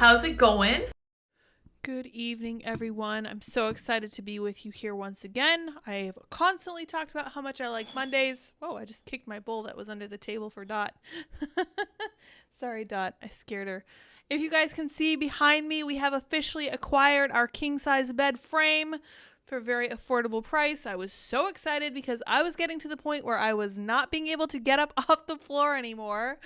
How's it going? Good evening, everyone. I'm so excited to be with you here once again. I've constantly talked about how much I like Mondays. Oh, I just kicked my bowl that was under the table for Dot. Sorry, Dot. I scared her. If you guys can see behind me, we have officially acquired our king-size bed frame. for a very affordable price. I was so excited because I was getting to the point where I was not being able to get up off the floor anymore.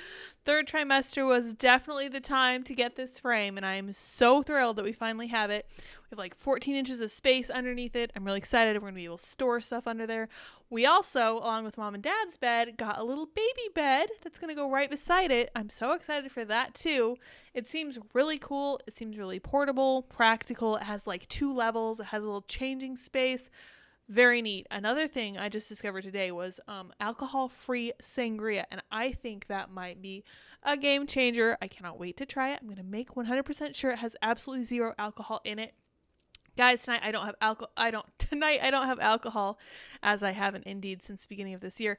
Third trimester was definitely the time to get this frame, and I am so thrilled that we finally have it. We have like 14 inches of space underneath it. I'm really excited. We're going to be able to store stuff under there. We also, along with mom and dad's bed, got a little baby bed that's going to go right beside it. I'm so excited for that too. It seems really cool. It seems really portable, practical. It has like 2 levels. It has a little changing space. Very neat. Another thing I just discovered today was alcohol-free sangria, and I think that might be a game changer. I cannot wait to try it. I'm going to make 100% sure it has absolutely 0 alcohol in it. Guys, tonight I don't have alcohol, as I haven't indeed since the beginning of this year.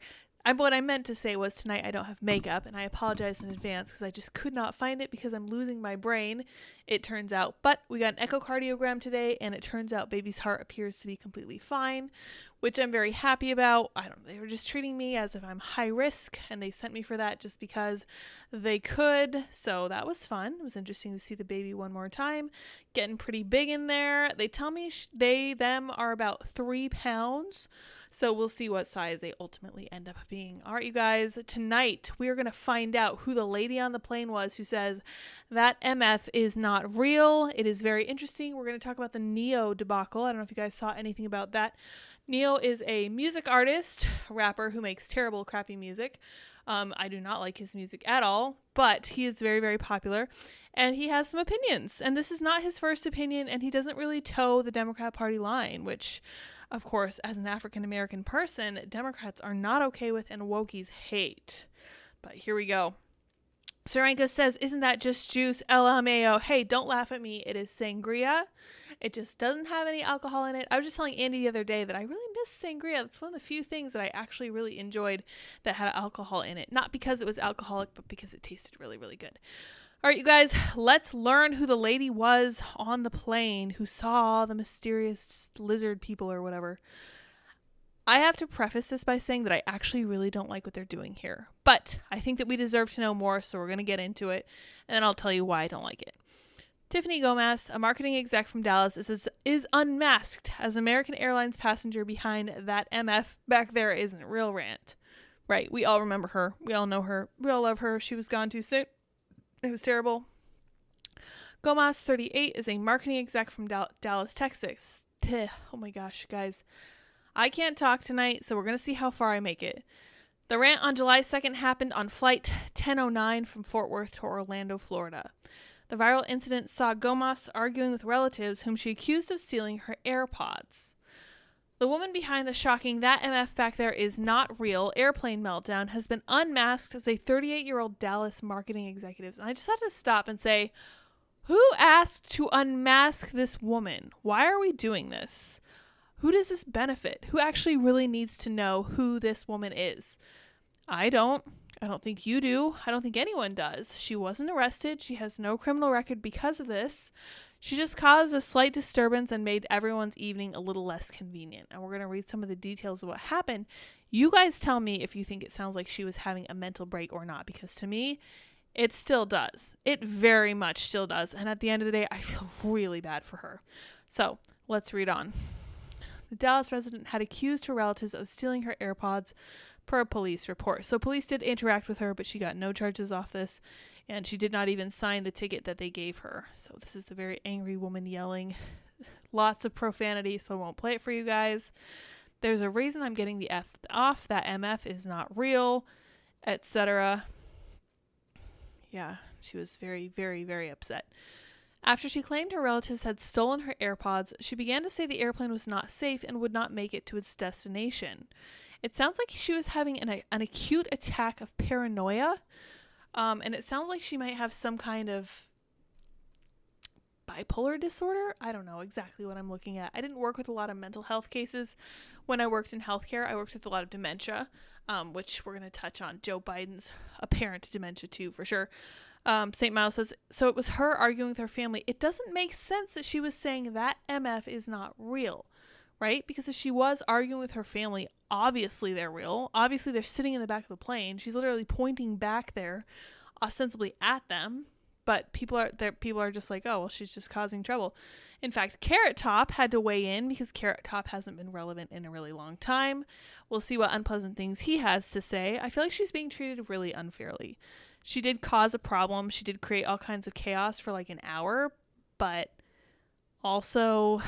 What I meant to say was tonight I don't have makeup, and I apologize in advance because I just could not find it because I'm losing my brain, it turns out. But we got an echocardiogram today, and it turns out baby's heart appears to be completely fine, which I'm very happy about. They were just treating me as if I'm high risk, and they sent me for that just because they could. So that was fun. It was interesting to see the baby one more time, getting pretty big in there. They tell me them are about 3 pounds. So we'll see what size they ultimately end up being. All right, you guys, tonight we are going to find out who the lady on the plane was who says that MF is not real. It is very interesting. We're going to talk about the Neo debacle. I don't know if you guys saw anything about that. Neo is a music artist, rapper who makes terrible, crappy music. I do not like his music at all, but he is very, very popular, and he has some opinions. And this is not his first opinion, and he doesn't really toe the Democrat Party line, which, of course, as an African-American person, Democrats are not okay with and wokies hate. But here we go. Saranko says, isn't that just juice? LMAO. Hey, don't laugh at me. It is sangria. It just doesn't have any alcohol in it. I was just telling Andy the other day that I really miss sangria. That's one of the few things that I actually really enjoyed that had alcohol in it. Not because it was alcoholic, but because it tasted really, really good. All right, you guys, let's learn who the lady was on the plane who saw the mysterious lizard people or whatever. I have to preface this by saying that I actually really don't like what they're doing here. But I think that we deserve to know more, so we're going to get into it, and then I'll tell you why I don't like it. Tiffany Gomez, a marketing exec from Dallas, is unmasked as American Airlines passenger behind that MF back there isn't real rant. Right, we all remember her. We all know her. We all love her. She was gone too soon. It was terrible. Gomez, 38, is a marketing exec from Dallas, Texas. Oh my gosh, guys. I can't talk tonight, so we're going to see how far I make it. The rant on July 2nd happened on Flight 1009 from Fort Worth to Orlando, Florida. The viral incident saw Gomez arguing with relatives whom she accused of stealing her AirPods. The woman behind the shocking "that MF back there is not real" airplane meltdown has been unmasked as a 38-year-old Dallas marketing executive. And I just have to stop and say, who asked to unmask this woman? Why are we doing this? Who does this benefit? Who actually really needs to know who this woman is? I don't think you do. I don't think anyone does. She wasn't arrested. She has no criminal record because of this. She just caused a slight disturbance and made everyone's evening a little less convenient. And we're going to read some of the details of what happened. You guys tell me if you think it sounds like she was having a mental break or not, because to me, it still does. It very much still does. And at the end of the day, I feel really bad for her. So let's read on. The Dallas resident had accused her relatives of stealing her AirPods per a police report. So police did interact with her, but she got no charges off this, and she did not even sign the ticket that they gave her. So this is the very angry woman yelling. Lots of profanity, so I won't play it for you guys. There's a reason I'm getting the F off. That MF is not real, etc. Yeah, she was very, very, very upset. After she claimed her relatives had stolen her AirPods, she began to say the airplane was not safe and would not make it to its destination. It sounds like she was having an acute attack of paranoia, and it sounds like she might have some kind of bipolar disorder. I don't know exactly what I'm looking at. I didn't work with a lot of mental health cases when I worked in healthcare. I worked with a lot of dementia, which we're going to touch on Joe Biden's apparent dementia too, for sure. St. Miles says, so it was her arguing with her family. It doesn't make sense that she was saying that MF is not real, right? Because if she was arguing with her family, obviously they're real. Obviously they're sitting in the back of the plane. She's literally pointing back there, ostensibly at them. But people are just like, oh, well, she's just causing trouble. In fact, Carrot Top had to weigh in because Carrot Top hasn't been relevant in a really long time. We'll see what unpleasant things he has to say. I feel like she's being treated really unfairly. She did cause a problem. She did create all kinds of chaos for like an hour, but also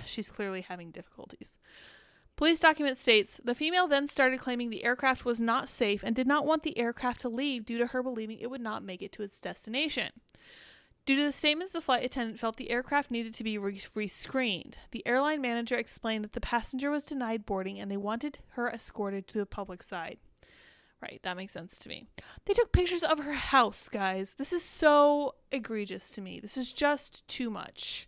she's clearly having difficulties. Police document states, the female then started claiming the aircraft was not safe and did not want the aircraft to leave due to her believing it would not make it to its destination. Due to the statements, the flight attendant felt the aircraft needed to be rescreened. The airline manager explained that the passenger was denied boarding and they wanted her escorted to the public side. Right, that makes sense to me. They took pictures of her house, guys. This is so egregious to me. This is just too much.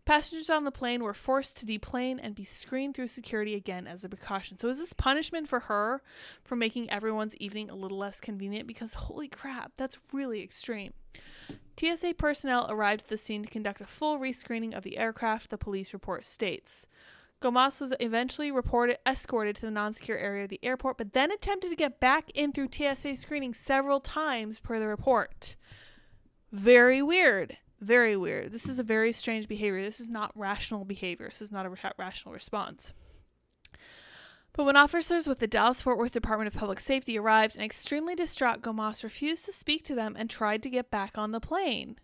Passengers on the plane were forced to deplane and be screened through security again as a precaution. So is this punishment for her for making everyone's evening a little less convenient? Because holy crap, that's really extreme. TSA personnel arrived at the scene to conduct a full rescreening of the aircraft, the police report states. Gomas was eventually escorted to the non-secure area of the airport, but then attempted to get back in through TSA screening several times per the report. Very weird. Very weird. This is a very strange behavior. This is not rational behavior. This is not a rational response. But when officers with the Dallas-Fort Worth Department of Public Safety arrived, an extremely distraught Gomas refused to speak to them and tried to get back on the plane.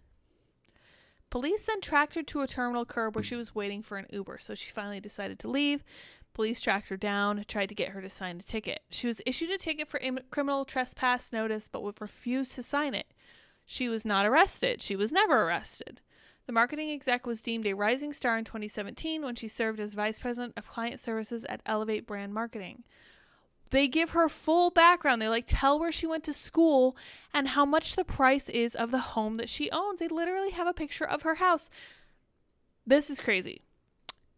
Police then tracked her to a terminal curb where she was waiting for an Uber, so she finally decided to leave. Police tracked her down, tried to get her to sign a ticket. She was issued a ticket for criminal trespass notice, but would refuse to sign it. She was not arrested. She was never arrested. The marketing exec was deemed a rising star in 2017 when she served as vice president of client services at Elevate Brand Marketing. They give her full background. They tell where she went to school and how much the price is of the home that she owns. They literally have a picture of her house. This is crazy.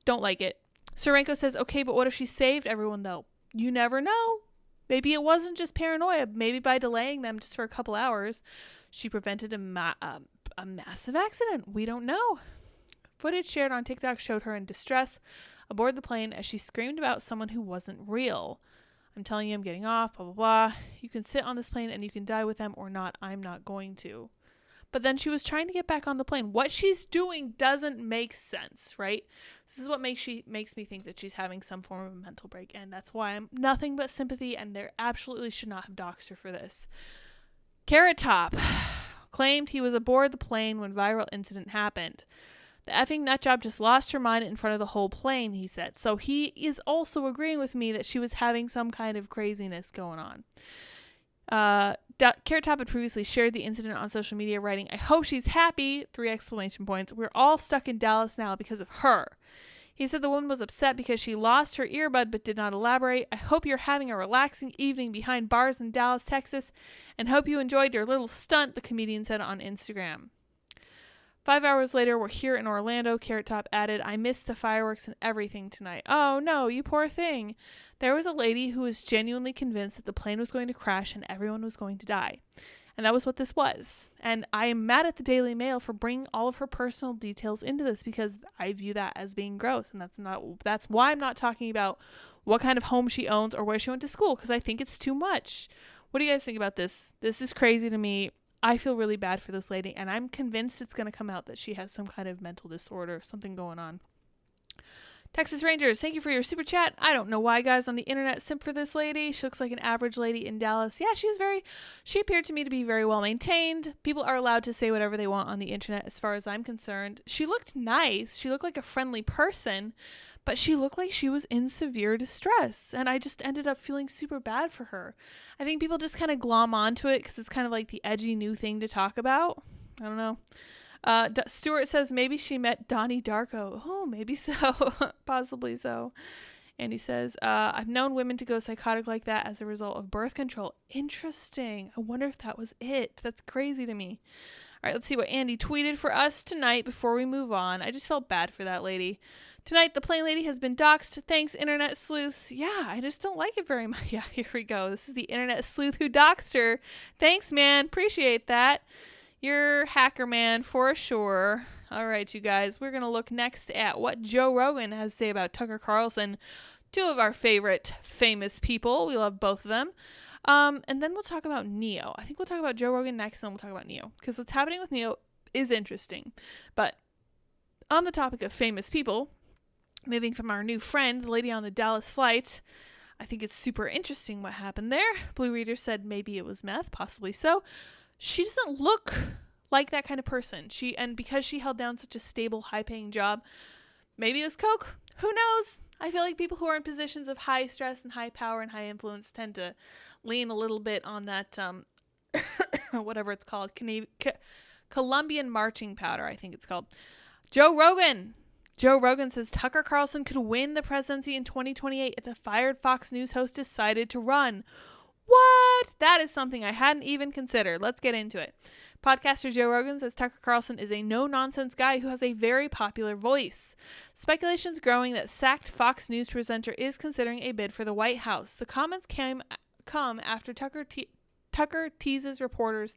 Don't like it. Sorenko says, okay, but what if she saved everyone though? You never know. Maybe it wasn't just paranoia. Maybe by delaying them just for a couple hours, she prevented a massive accident. We don't know. Footage shared on TikTok showed her in distress aboard the plane as she screamed about someone who wasn't real. I'm telling you, I'm getting off, blah, blah, blah. You can sit on this plane and you can die with them or not. I'm not going to. But then she was trying to get back on the plane. What she's doing doesn't make sense, right? This is what makes me think that she's having some form of a mental break. And that's why I'm nothing but sympathy. And they absolutely should not have doxed her for this. Carrot Top claimed he was aboard the plane when viral incident happened. The effing nutjob just lost her mind in front of the whole plane, he said. So he is also agreeing with me that she was having some kind of craziness going on. Carrot Top had previously shared the incident on social media, writing, I hope she's happy, 3 exclamation points. We're all stuck in Dallas now because of her. He said the woman was upset because she lost her earbud but did not elaborate. I hope you're having a relaxing evening behind bars in Dallas, Texas, and hope you enjoyed your little stunt, the comedian said on Instagram. 5 hours later, we're here in Orlando. Carrot Top added, I missed the fireworks and everything tonight. Oh no, you poor thing. There was a lady who was genuinely convinced that the plane was going to crash and everyone was going to die. And that was what this was. And I am mad at the Daily Mail for bringing all of her personal details into this because I view that as being gross. And that's why I'm not talking about what kind of home she owns or where she went to school, because I think it's too much. What do you guys think about this? This is crazy to me. I feel really bad for this lady, and I'm convinced it's going to come out that she has some kind of mental disorder, something going on. Texas Rangers, thank you for your super chat. I don't know why guys on the internet simp for this lady. She looks like an average lady in Dallas. Yeah, she appeared to me to be very well maintained. People are allowed to say whatever they want on the internet as far as I'm concerned. She looked nice. She looked like a friendly person, but she looked like she was in severe distress. And I just ended up feeling super bad for her. I think people just kind of glom onto it because it's kind of like the edgy new thing to talk about. I don't know. Stuart says maybe she met Donnie Darko. Oh, maybe so. Possibly so. And he says, I've known women to go psychotic like that as a result of birth control. Interesting. I wonder if that was it. That's crazy to me. All right, let's see what Andy tweeted for us tonight before we move on. I just felt bad for that lady. Tonight, the plane lady has been doxxed. Thanks, internet sleuths. Yeah, I just don't like it very much. Yeah, here we go. This is the internet sleuth who doxed her. Thanks, man. Appreciate that. You're hacker man for sure. All right, you guys. We're going to look next at what Joe Rogan has to say about Tucker Carlson, two of our favorite famous people. We love both of them. And then we'll talk about Neo. I think we'll talk about Joe Rogan next, and then we'll talk about Neo. Because what's happening with Neo is interesting. But on the topic of famous people, moving from our new friend, the lady on the Dallas flight, I think it's super interesting what happened there. Blue Reader said maybe it was meth, possibly so. She doesn't look like that kind of person. And because she held down such a stable, high-paying job, maybe it was coke. Who knows? I feel like people who are in positions of high stress and high power and high influence tend to lean a little bit on that, whatever it's called, Colombian marching powder, I think it's called. Joe Rogan. Joe Rogan says Tucker Carlson could win the presidency in 2028 if the fired Fox News host decided to run. What? That is something I hadn't even considered. Let's get into it. Podcaster Joe Rogan says Tucker Carlson is a no-nonsense guy who has a very popular voice. Speculation's growing that sacked Fox News presenter is considering a bid for the White House. The comments come after Tucker teases reporters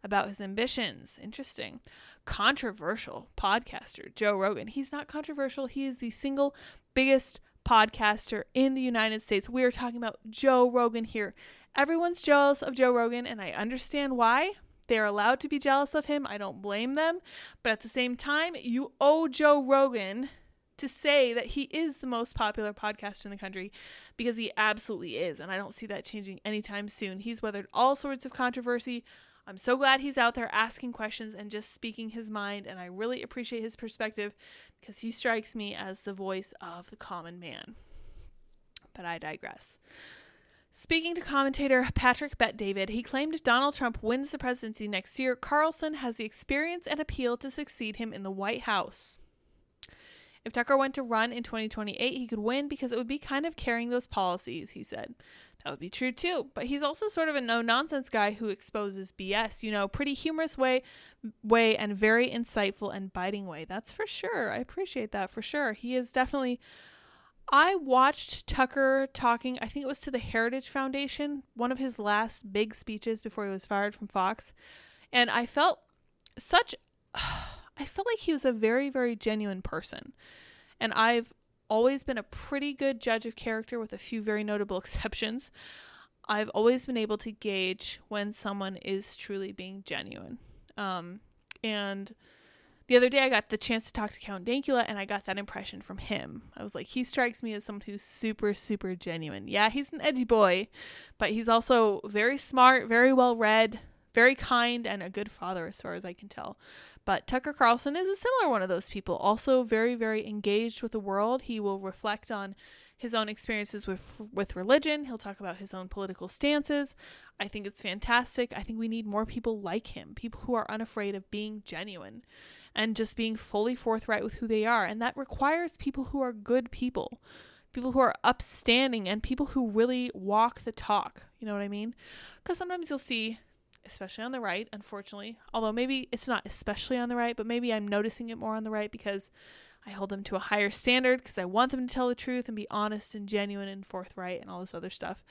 about his ambitions. Interesting. Controversial podcaster Joe Rogan. He's not controversial. He is the single biggest podcaster in the United States. We are talking about Joe Rogan here. Everyone's jealous of Joe Rogan, and I understand why. They're allowed to be jealous of him. I don't blame them. But at the same time, you owe Joe Rogan to say that he is the most popular podcast in the country, because he absolutely is. And I don't see that changing anytime soon. He's weathered all sorts of controversy. I'm so glad he's out there asking questions and just speaking his mind. And I really appreciate his perspective, because he strikes me as the voice of the common man. But I digress. Speaking to commentator Patrick Bet-David, he claimed if Donald Trump wins the presidency next year, Carlson has the experience and appeal to succeed him in the White House. If Tucker went to run in 2028, he could win because it would be kind of carrying those policies, he said. That would be true too, but he's also sort of a no-nonsense guy who exposes BS, pretty humorous way and very insightful and biting way. That's for sure. I appreciate that for sure. He is definitely... I watched Tucker talking, I think it was to the Heritage Foundation, one of his last big speeches before he was fired from Fox. And I felt like he was a very, very genuine person. And I've always been a pretty good judge of character with a few very notable exceptions. I've always been able to gauge when someone is truly being genuine. And the other day I got the chance to talk to Count Dankula, and I got that impression from him. I was like, he strikes me as someone who's super, super genuine. Yeah, he's an edgy boy, but he's also very smart, very well-read, very kind, and a good father as far as I can tell. But Tucker Carlson is a similar one of those people. Also very, very engaged with the world. He will reflect on his own experiences with religion. He'll talk about his own political stances. I think it's fantastic. I think we need more people like him, people who are unafraid of being genuine and just being fully forthright with who they are. And that requires people who are good people who are upstanding, and people who really walk the talk. You know what I mean? Because sometimes you'll see, especially on the right, unfortunately, although maybe it's not especially on the right, but maybe I'm noticing it more on the right because I hold them to a higher standard, because I want them to tell the truth and be honest and genuine and forthright and all this other stuff.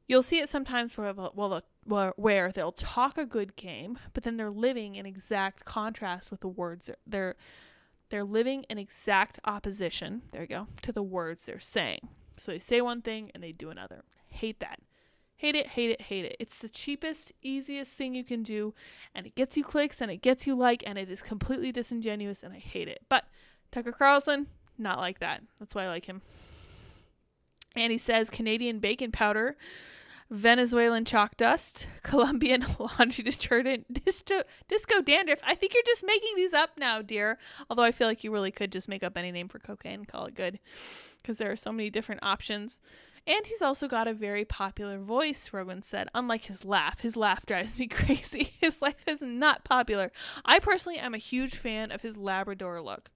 You'll see it sometimes where they'll talk a good game, but then they're living in exact contrast with the words. They're living in exact opposition, there you go, to the words they're saying. So they say one thing and they do another. Hate that. Hate it, hate it, hate it. It's the cheapest, easiest thing you can do, and it gets you clicks and it gets you and it is completely disingenuous, and I hate it. But Tucker Carlson, not like that. That's why I like him. And he says Canadian baking powder, Venezuelan chalk dust, Colombian laundry detergent, disco dandruff. I think you're just making these up now, dear. Although I feel like you really could just make up any name for cocaine and call it good, because there are so many different options. And he's also got a very popular voice, Rogan said, unlike his laugh. His laugh drives me crazy. His life is not popular. I personally am a huge fan of his Labrador look.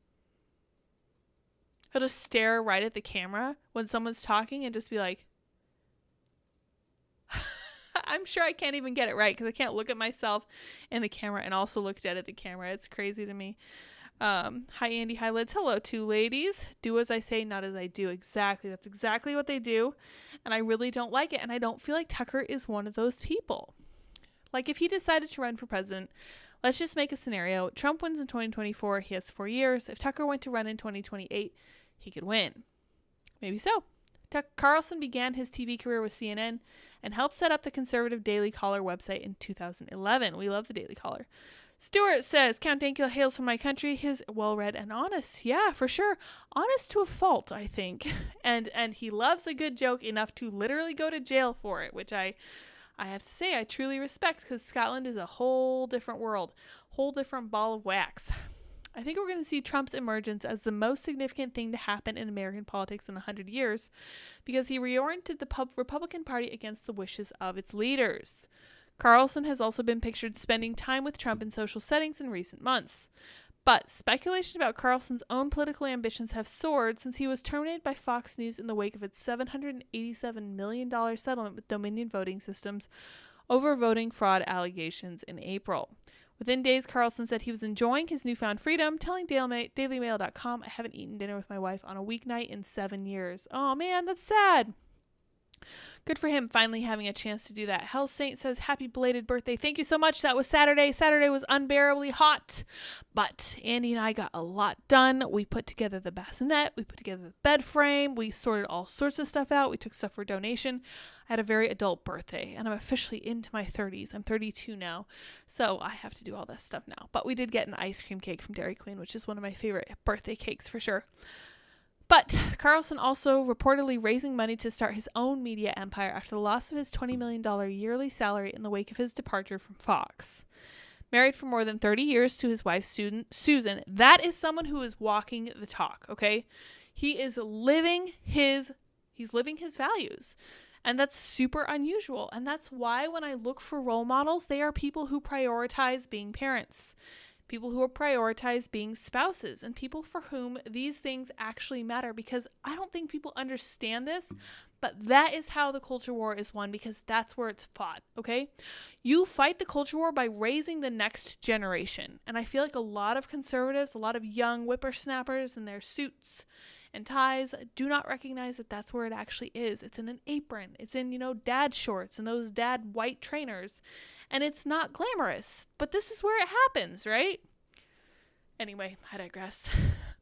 He'll just stare right at the camera when someone's talking and just be like, I'm sure I can't even get it right because I can't look at myself in the camera and also look dead at the camera. It's crazy to me. Hi, Andy. Hi, Lids. Hello, two ladies. Do as I say, not as I do. Exactly. That's exactly what they do. And I really don't like it. And I don't feel like Tucker is one of those people. Like, if he decided to run for president, let's just make a scenario. Trump wins in 2024. He has 4 years. If Tucker went to run in 2028, he could win. Maybe so. Carlson began his TV career with CNN and helped set up the conservative Daily Caller website in 2011. We love the Daily Caller. Stuart says, Count Dankula hails from my country. He's well-read and honest. Yeah, for sure. Honest to a fault, I think. And he loves a good joke enough to literally go to jail for it, which I have to say I truly respect, because Scotland is a whole different world, whole different ball of wax. I think we're going to see Trump's emergence as the most significant thing to happen in American politics in 100 years, because he reoriented the Republican Party against the wishes of its leaders. Carlson has also been pictured spending time with Trump in social settings in recent months. But speculation about Carlson's own political ambitions have soared since he was terminated by Fox News in the wake of its $787 million settlement with Dominion Voting Systems over voting fraud allegations in April. Within days, Carlson said he was enjoying his newfound freedom, telling DailyMail.com, I haven't eaten dinner with my wife on a weeknight in 7 years. Oh man, that's sad. Good for him finally having a chance to do that. Hell Saint says, happy belated birthday. Thank you so much. That was Saturday. Saturday was unbearably hot, but Andy and I got a lot done. We put together the bassinet. We put together the bed frame. We sorted all sorts of stuff out. We took stuff for donation. I had a very adult birthday, and I'm officially into my 30s. I'm 32 now, so I have to do all this stuff now. But we did get an ice cream cake from Dairy Queen, which is one of my favorite birthday cakes for sure. But Carlson also reportedly raising money to start his own media empire after the loss of his $20 million yearly salary in the wake of his departure from Fox. Married for more than 30 years to his wife, Susan, that is someone who is walking the talk, okay? He is living his values. And that's super unusual. And that's why when I look for role models, they are people who prioritize being parents, people who prioritize being spouses, and people for whom these things actually matter, because I don't think people understand this, but that is how the culture war is won, because that's where it's fought, okay? You fight the culture war by raising the next generation. And I feel like a lot of conservatives, a lot of young whippersnappers in their suits and ties do not recognize that that's where it actually is. It's in an apron. It's in, dad shorts and those dad white trainers. And it's not glamorous, but this is where it happens, right? Anyway, I digress.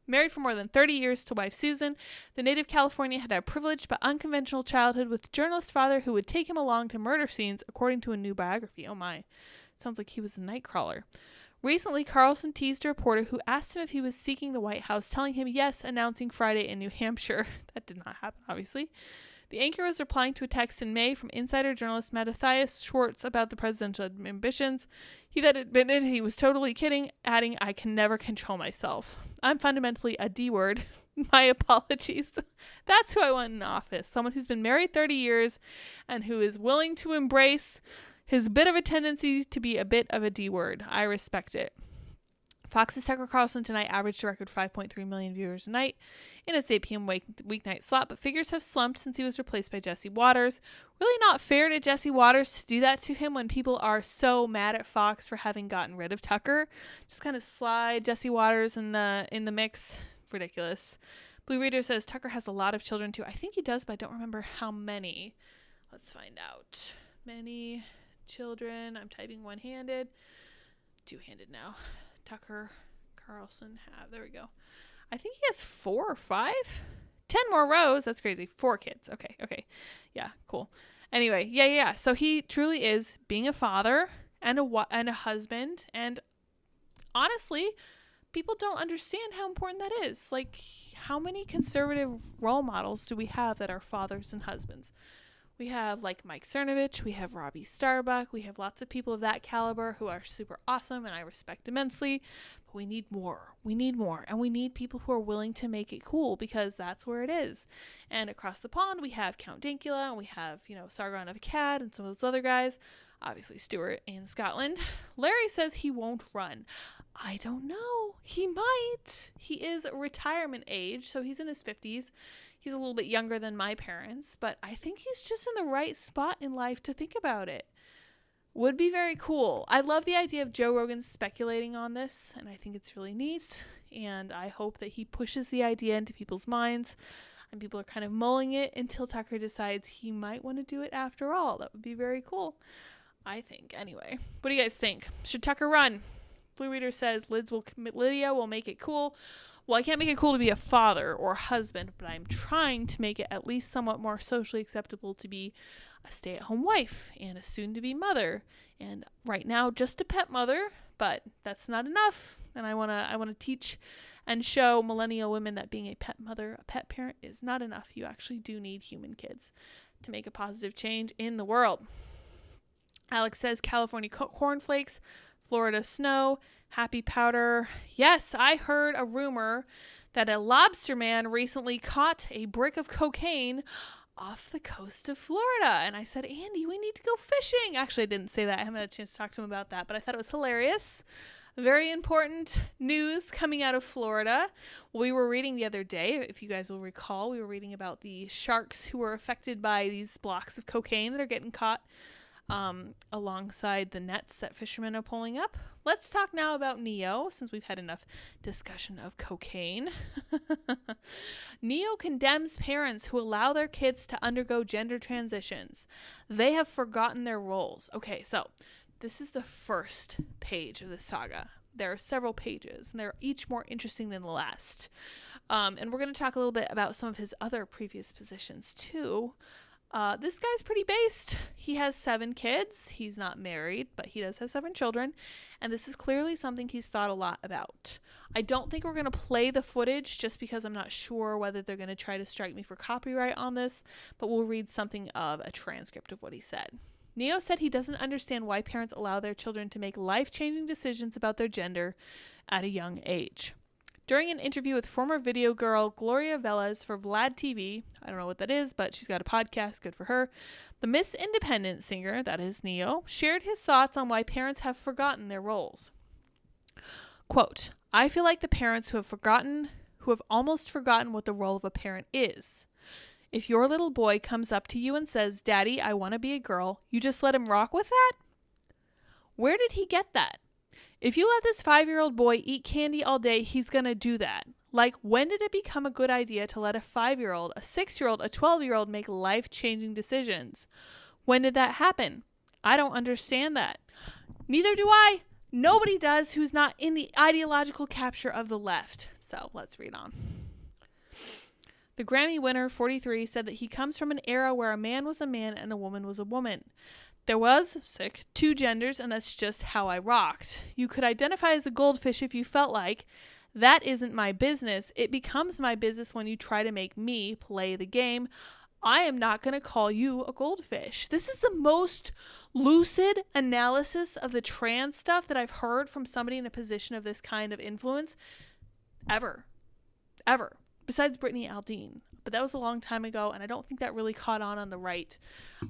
Married for more than 30 years to wife Susan, the native Californian had a privileged but unconventional childhood with a journalist father who would take him along to murder scenes, according to a new biography. Oh my, sounds like he was a nightcrawler. Recently, Carlson teased a reporter who asked him if he was seeking the White House, telling him yes, announcing Friday in New Hampshire. That did not happen, obviously. The anchor was replying to a text in May from insider journalist Matthias Schwartz about the presidential ambitions. He then admitted he was totally kidding, adding, I can never control myself. I'm fundamentally a D-word. My apologies. That's who I want in office. Someone who's been married 30 years and who is willing to embrace his bit of a tendency to be a bit of a D-word. I respect it. Fox's Tucker Carlson tonight averaged a record 5.3 million viewers a night in its 8 p.m. weeknight slot, but figures have slumped since he was replaced by Jesse Waters. Really not fair to Jesse Waters to do that to him when people are so mad at Fox for having gotten rid of Tucker. Just kind of slide Jesse Waters in the mix. Ridiculous. Blue Reader says Tucker has a lot of children too. I think he does, but I don't remember how many. Let's find out. Many children. I'm typing one-handed. Two-handed now. Tucker Carlson have. There we go. I think he has 4 or 5. 10 more rows. That's crazy. 4 kids. Okay. Yeah, cool. Anyway, yeah. So he truly is being a father and a husband. And honestly, people don't understand how important that is. Like, how many conservative role models do we have that are fathers and husbands? We have like Mike Cernovich, we have Robbie Starbuck, we have lots of people of that caliber who are super awesome and I respect immensely, but we need more. And we need people who are willing to make it cool, because that's where it is. And across the pond, we have Count Dankula, and we have, Sargon of Akkad and some of those other guys, obviously Stuart in Scotland. Larry says he won't run. I don't know. He might. He is retirement age, so he's in his 50s. He's a little bit younger than my parents, but I think he's just in the right spot in life to think about it. Would be very cool. I love the idea of Joe Rogan speculating on this, and I think it's really neat, and I hope that he pushes the idea into people's minds, and people are kind of mulling it until Tucker decides he might want to do it after all. That would be very cool, I think. Anyway, what do you guys think? Should Tucker run? Blue Reader says Lydia will make it cool. well, I can't make it cool to be a father or husband, but I'm trying to make it at least somewhat more socially acceptable to be a stay-at-home wife and a soon-to-be mother. And right now, just a pet mother, but that's not enough. And I want to teach and show millennial women that being a pet mother, a pet parent is not enough. You actually do need human kids to make a positive change in the world. Alex says California cornflakes, Florida snow, happy powder. Yes, I heard a rumor that a lobster man recently caught a brick of cocaine off the coast of Florida. And I said, Andy, we need to go fishing. Actually, I didn't say that. I haven't had a chance to talk to him about that, but I thought it was hilarious. Very important news coming out of Florida. We were reading the other day, if you guys will recall, we were reading about the sharks who were affected by these blocks of cocaine that are getting caught alongside the nets that fishermen are pulling up. Let's talk now about Neo, since we've had enough discussion of cocaine. Neo condemns parents who allow their kids to undergo gender transitions. They have forgotten their roles. Okay, so this is the first page of the saga. There are several pages, and they're each more interesting than the last. And we're going to talk a little bit about some of his other previous positions, too. This guy's pretty based. He has 7 kids. He's not married, but he does have 7 children. And this is clearly something he's thought a lot about. I don't think we're going to play the footage just because I'm not sure whether they're going to try to strike me for copyright on this, but we'll read something of a transcript of what he said. Neo said he doesn't understand why parents allow their children to make life-changing decisions about their gender at a young age. During an interview with former video girl Gloria Velez for Vlad TV, I don't know what that is, but she's got a podcast, good for her, the Miss Independent singer, that is Neo, shared his thoughts on why parents have forgotten their roles. Quote, I feel like the parents who have almost forgotten what the role of a parent is. If your little boy comes up to you and says, Daddy, I want to be a girl, you just let him rock with that? Where did he get that? If you let this 5-year-old boy eat candy all day, he's going to do that. Like, when did it become a good idea to let a 5-year-old, a 6-year-old, a 12-year-old make life-changing decisions? When did that happen? I don't understand that. Neither do I. Nobody does who's not in the ideological capture of the left. So let's read on. The Grammy winner, 43, said that he comes from an era where a man was a man and a woman was a woman. There was, 2 genders, and that's just how I rocked. You could identify as a goldfish if you felt like. That isn't my business. It becomes my business when you try to make me play the game. I am not going to call you a goldfish. This is the most lucid analysis of the trans stuff that I've heard from somebody in a position of this kind of influence ever. Besides Brittany Aldean. But that was a long time ago, and I don't think that really caught on the right.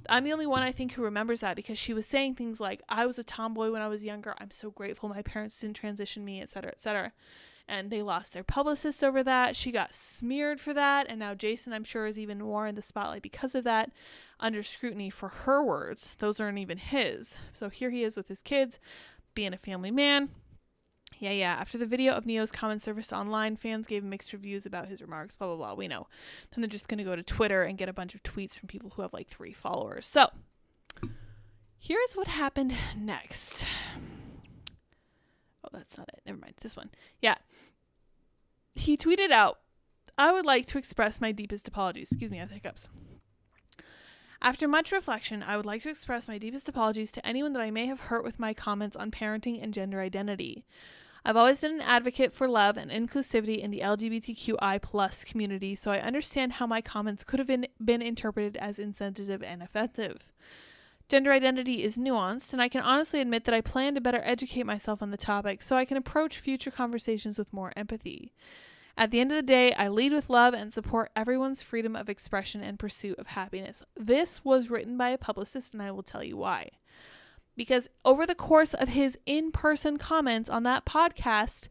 I'm the only one, I think, who remembers that because she was saying things like, I was a tomboy when I was younger. I'm so grateful my parents didn't transition me, etc., etc. And they lost their publicist over that. She got smeared for that, and now Jason, I'm sure, is even more in the spotlight because of that, under scrutiny for her words. Those aren't even his. So here he is with his kids, being a family man. Yeah. After the video of Neo's comment surfaced online, fans gave mixed reviews about his remarks, blah, blah, blah. We know. Then they're just going to go to Twitter and get a bunch of tweets from people who have like 3 followers. So here's what happened next. Oh, that's not it. Never mind. This one. Yeah. He tweeted out, I would like to express my deepest apologies. Excuse me, I have hiccups. After much reflection, I would like to express my deepest apologies to anyone that I may have hurt with my comments on parenting and gender identity. I've always been an advocate for love and inclusivity in the LGBTQI+ community, so I understand how my comments could have been interpreted as insensitive and offensive. Gender identity is nuanced, and I can honestly admit that I plan to better educate myself on the topic so I can approach future conversations with more empathy. At the end of the day, I lead with love and support everyone's freedom of expression and pursuit of happiness. This was written by a publicist, and I will tell you why. Because over the course of his in-person comments on that podcast,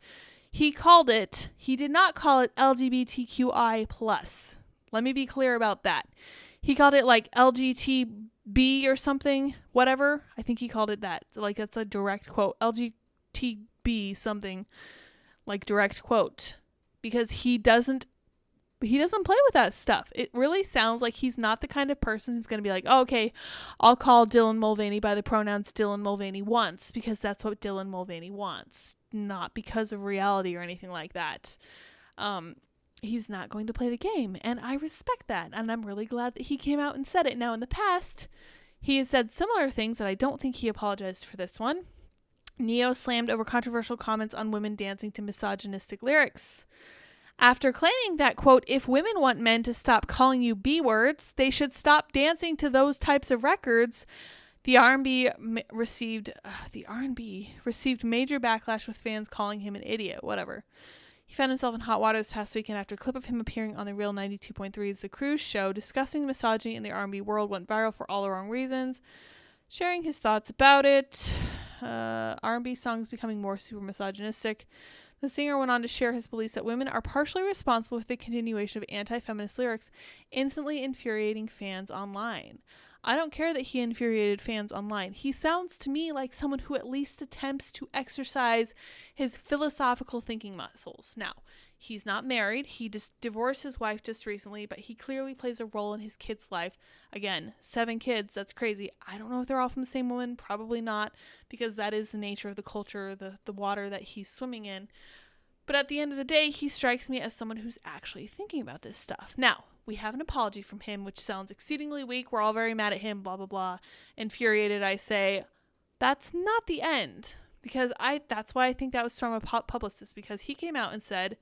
he did not call it LGBTQI+. Let me be clear about that. He called it like LGTB or something, whatever. I think he called it that. Like, that's a direct quote. LGTB something, like direct quote. Because he doesn't play with that stuff. It really sounds like he's not the kind of person who's going to be like, oh, okay, I'll call Dylan Mulvaney by the pronouns Dylan Mulvaney wants because that's what Dylan Mulvaney wants, not because of reality or anything like that. He's not going to play the game, and I respect that, and I'm really glad that he came out and said it. Now, in the past, he has said similar things that I don't think he apologized for this one. Ne-Yo slammed over controversial comments on women dancing to misogynistic lyrics. After claiming that, quote, if women want men to stop calling you B-words, they should stop dancing to those types of records, the R&B received major backlash with fans calling him an idiot, whatever. He found himself in hot water this past weekend after a clip of him appearing on the Real 92.3's The Cruise Show discussing misogyny in the R&B world went viral for all the wrong reasons, sharing his thoughts about it. R&B songs becoming more super misogynistic. The singer went on to share his beliefs that women are partially responsible for the continuation of anti-feminist lyrics, instantly infuriating fans online. I don't care that he infuriated fans online. He sounds to me like someone who at least attempts to exercise his philosophical thinking muscles. Now, he's not married. He just divorced his wife just recently, but he clearly plays a role in his kid's life. Again, 7 kids. That's crazy. I don't know if they're all from the same woman. Probably not, because that is the nature of the culture, the water that he's swimming in. But at the end of the day, he strikes me as someone who's actually thinking about this stuff. Now, we have an apology from him, which sounds exceedingly weak. We're all very mad at him, blah, blah, blah. Infuriated, I say, that's not the end. Because that's why I think that was from a publicist, because he came out and said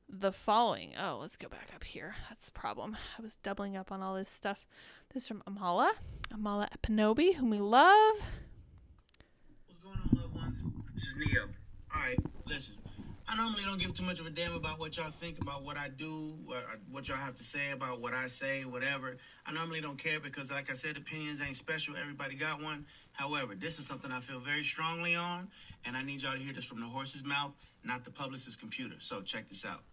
the following. Oh, let's go back up here. That's the problem. I was doubling up on all this stuff. This is from Amala Epinobi, whom we love. What's going on, loved ones? This is Ne-Yo. All right, listen. I normally don't give too much of a damn about what y'all think about what I do, what y'all have to say about what I say, whatever. I normally don't care because, like I said, opinions ain't special. Everybody got one. However, this is something I feel very strongly on, and I need y'all to hear this from the horse's mouth, not the publicist's computer. So check this out.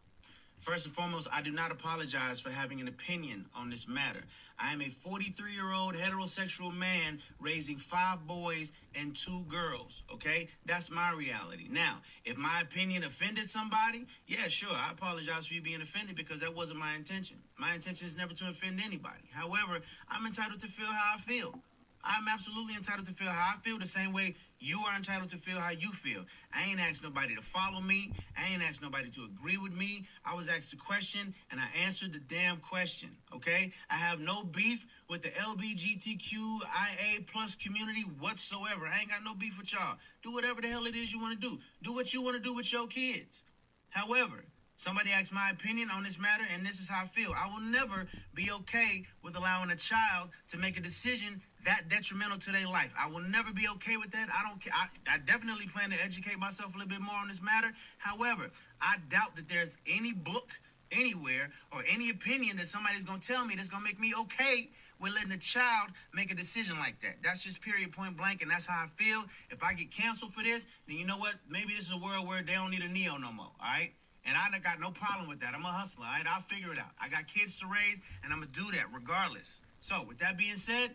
First and foremost, I do not apologize for having an opinion on this matter. I am a 43-year-old heterosexual man raising 5 boys and 2 girls, okay? That's my reality. Now, if my opinion offended somebody, yeah, sure, I apologize for you being offended because that wasn't my intention. My intention is never to offend anybody. However, I'm entitled to feel how I feel. I'm absolutely entitled to feel how I feel the same way you are entitled to feel how you feel. I ain't asked nobody to follow me. I ain't asked nobody to agree with me. I was asked a question, and I answered the damn question, okay? I have no beef with the LGBTQIA plus community whatsoever. I ain't got no beef with y'all. Do whatever the hell it is you want to do. Do what you want to do with your kids. However, somebody asked my opinion on this matter, and this is how I feel. I will never be okay with allowing a child to make a decision that detrimental to their life. I will never be okay with that. I don't care. I definitely plan to educate myself a little bit more on this matter. However, I doubt that there's any book anywhere or any opinion that somebody's going to tell me that's going to make me okay with letting a child make a decision like that. That's just period, point blank, and that's how I feel. If I get canceled for this, then you know what? Maybe this is a world where they don't need a Ne-Yo no more, all right? And I got no problem with that. I'm a hustler, all right? I'll figure it out. I got kids to raise, and I'm going to do that regardless. So, with that being said,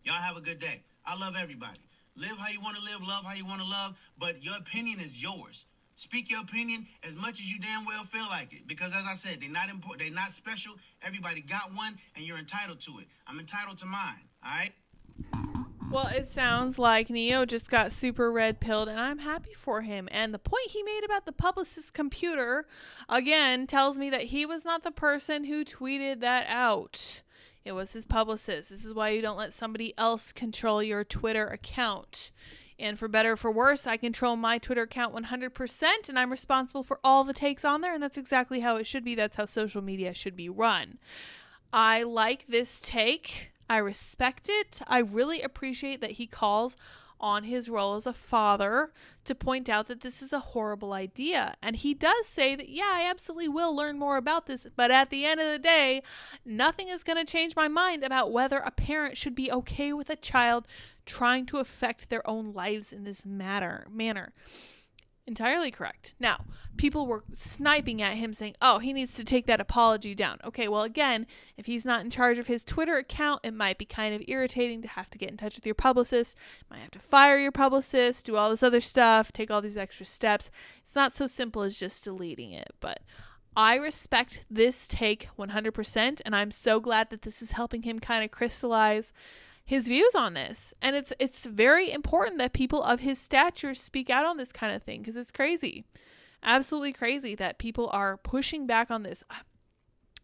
y'all have a good day. I love everybody. Live how you want to live, love how you want to love, but your opinion is yours. Speak your opinion as much as you damn well feel like it. Because as I said, they're not important, they're not special. Everybody got one, and you're entitled to it. I'm entitled to mine, all right? Well, it sounds like Ne-Yo just got super red-pilled, and I'm happy for him. And the point he made about the publicist's computer, again, tells me that he was not the person who tweeted that out. It was his publicist. This is why you don't let somebody else control your Twitter account. And for better or for worse, I control my Twitter account 100%, and I'm responsible for all the takes on there, and that's exactly how it should be. That's how social media should be run. I like this take. I respect it. I really appreciate that he calls on his role as a father to point out that this is a horrible idea. And he does say that, yeah, I absolutely will learn more about this, but at the end of the day, nothing is going to change my mind about whether a parent should be okay with a child trying to affect their own lives in this manner. Entirely correct. Now, people were sniping at him saying, oh, he needs to take that apology down. Okay, well, again, if he's not in charge of his Twitter account, it might be kind of irritating to have to get in touch with your publicist. Might have to fire your publicist, do all this other stuff, take all these extra steps. It's not so simple as just deleting it, but I respect this take 100%, and I'm so glad that this is helping him kind of crystallize his views on this. And it's very important that people of his stature speak out on this kind of thing, because it's crazy. Absolutely crazy that people are pushing back on this.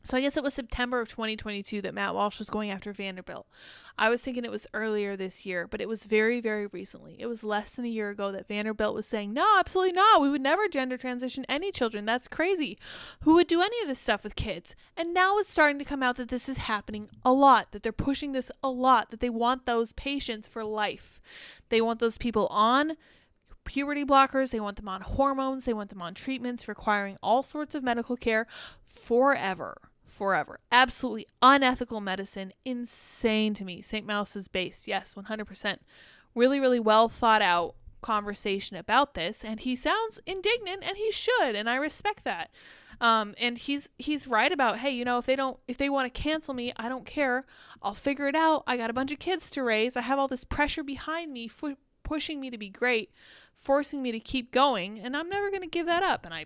So I guess it was September of 2022 that Matt Walsh was going after Vanderbilt. I was thinking it was earlier this year, but it was very, very recently. It was less than a year ago that Vanderbilt was saying, no, absolutely not. We would never gender transition any children. That's crazy. Who would do any of this stuff with kids? And now it's starting to come out that this is happening a lot, that they're pushing this a lot, that they want those patients for life. They want those people on puberty blockers. They want them on hormones. They want them on treatments requiring all sorts of medical care forever. Absolutely unethical medicine. Insane to me. St. Mouse's base. Yes, 100%. Really, really well thought out conversation about this. And he sounds indignant, and he should. And I respect that. And he's right about, hey, if they want to cancel me, I don't care. I'll figure it out. I got a bunch of kids to raise. I have all this pressure behind me, pushing me to be great, forcing me to keep going. And I'm never going to give that up. And I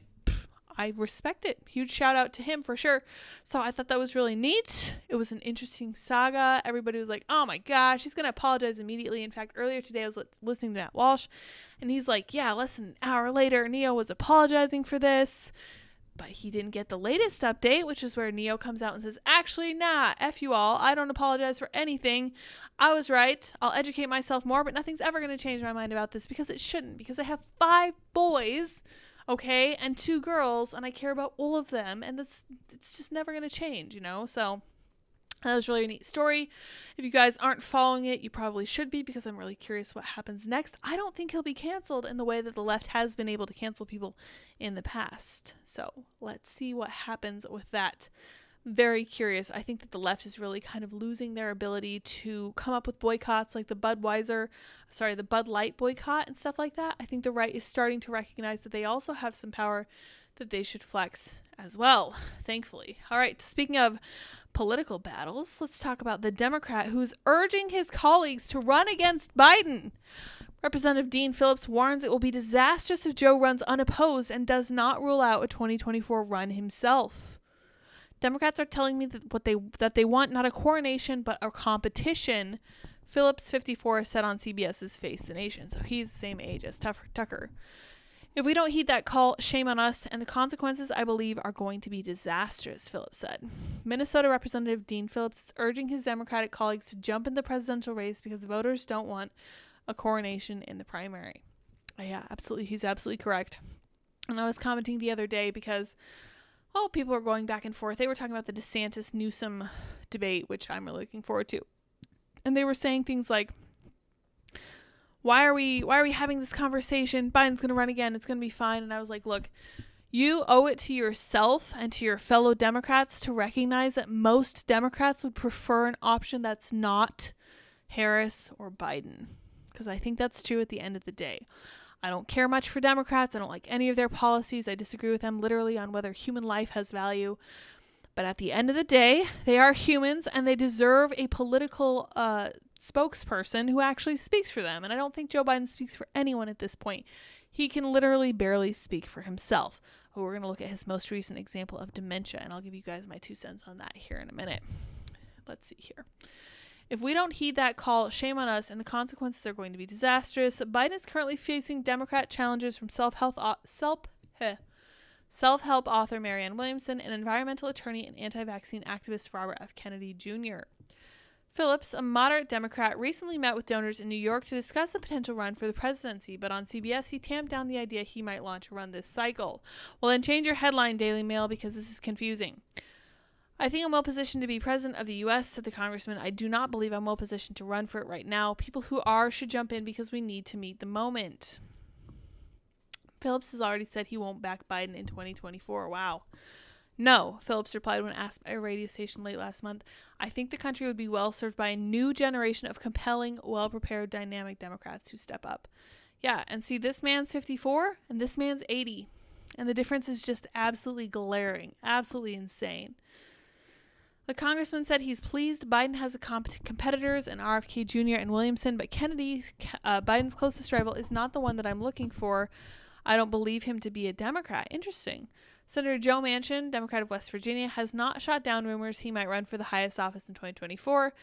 respect it. Huge shout out to him for sure. So I thought that was really neat. It was an interesting saga. Everybody was like, oh my gosh, he's going to apologize immediately. In fact, earlier today I was listening to Matt Walsh, and he's like, yeah, less than an hour later, Neo was apologizing for this. But he didn't get the latest update, which is where Neo comes out and says, actually, nah, F you all. I don't apologize for anything. I was right. I'll educate myself more, but nothing's ever going to change my mind about this, because it shouldn't, because I have 5 boys, okay, and 2 girls, and I care about all of them, and it's just never going to change, So that was really a neat story. If you guys aren't following it, you probably should be, because I'm really curious what happens next. I don't think he'll be canceled in the way that the left has been able to cancel people in the past. So let's see what happens with that. Very curious. I think that the left is really kind of losing their ability to come up with boycotts like the Bud Light boycott and stuff like that. I think the right is starting to recognize that they also have some power that they should flex as well, thankfully. All right, speaking of political battles, let's talk about the Democrat who's urging his colleagues to run against Biden. Representative Dean Phillips warns it will be disastrous if Joe runs unopposed and does not rule out a 2024 run himself. Democrats are telling me that they want not a coronation but a competition, Phillips, 54, said on CBS's Face the Nation. So he's the same age as Tucker. If we don't heed that call, shame on us, and the consequences, I believe, are going to be disastrous, Phillips said. Minnesota Representative Dean Phillips is urging his Democratic colleagues to jump in the presidential race because voters don't want a coronation in the primary. Yeah, absolutely. He's absolutely correct. And I was commenting the other day because people were going back and forth. They were talking about the DeSantis-Newsom debate, which I'm really looking forward to. And they were saying things like, why are we having this conversation? Biden's going to run again. It's going to be fine. And I was like, look, you owe it to yourself and to your fellow Democrats to recognize that most Democrats would prefer an option that's not Harris or Biden. Because I think that's true at the end of the day. I don't care much for Democrats. I don't like any of their policies. I disagree with them literally on whether human life has value. But at the end of the day, they are humans and they deserve a political spokesperson who actually speaks for them. And I don't think Joe Biden speaks for anyone at this point. He can literally barely speak for himself. But we're going to look at his most recent example of dementia, and I'll give you guys my 2 cents on that here in a minute. Let's see here. If we don't heed that call, shame on us, and the consequences are going to be disastrous. Biden is currently facing Democrat challenges from self-help author Marianne Williamson and environmental attorney and anti-vaccine activist Robert F. Kennedy Jr. Phillips, a moderate Democrat, recently met with donors in New York to discuss a potential run for the presidency, but on CBS he tamped down the idea he might launch a run this cycle. Well, then change your headline, Daily Mail, because this is confusing. I think I'm well positioned to be president of the U.S., said the congressman. I do not believe I'm well positioned to run for it right now. People who are should jump in because we need to meet the moment. Phillips has already said he won't back Biden in 2024. Wow. No, Phillips replied when asked by a radio station late last month. I think the country would be well served by a new generation of compelling, well-prepared, dynamic Democrats who step up. Yeah, and see, this man's 54 and this man's 80. And the difference is just absolutely glaring, absolutely insane. The congressman said he's pleased Biden has competitors in RFK Jr. and Williamson, but Kennedy, Biden's closest rival, is not the one that I'm looking for. I don't believe him to be a Democrat. Interesting. Senator Joe Manchin, Democrat of West Virginia, has not shot down rumors he might run for the highest office in 2024,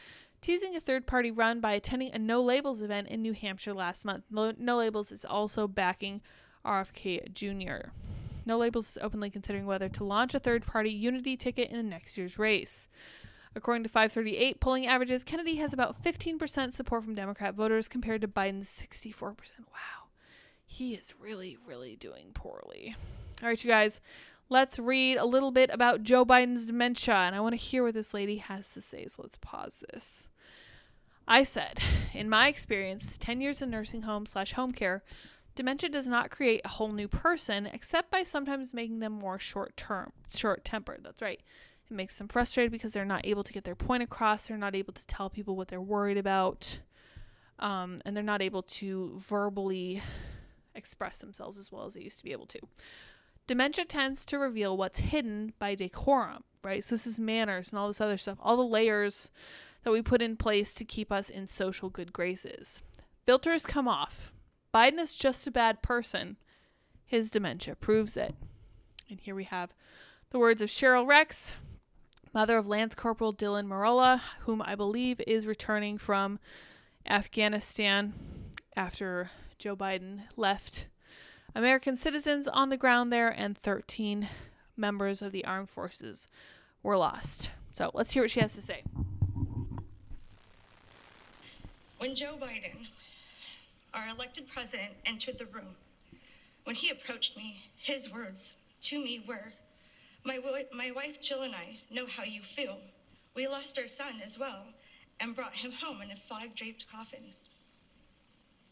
teasing a third-party run by attending a No Labels event in New Hampshire last month. No Labels is also backing RFK Jr. No Labels is openly considering whether to launch a third-party Unity ticket in next year's race. According to 538 polling averages, Kennedy has about 15% support from Democrat voters compared to Biden's 64%. Wow. He is really, really doing poorly. All right, you guys, let's read a little bit about Joe Biden's dementia, and I want to hear what this lady has to say, so let's pause this. I said, in my experience, 10 years in nursing home/home care, dementia does not create a whole new person, except by sometimes making them more short-tempered. That's right. It makes them frustrated because they're not able to get their point across. They're not able to tell people what they're worried about. And they're not able to verbally express themselves as well as they used to be able to. Dementia tends to reveal what's hidden by decorum, right? So this is manners and all this other stuff, all the layers that we put in place to keep us in social good graces. Filters come off. Biden is just a bad person. His dementia proves it. And here we have the words of Cheryl Rex, mother of Lance Corporal Dylan Marola, whom I believe is returning from Afghanistan after Joe Biden left American citizens on the ground there, and 13 members of the armed forces were lost. So let's hear what she has to say. When Joe Biden, our elected president, entered the room, when he approached me, his words to me were, my wife Jill and I know how you feel. We lost our son as well and brought him home in a flag-draped coffin.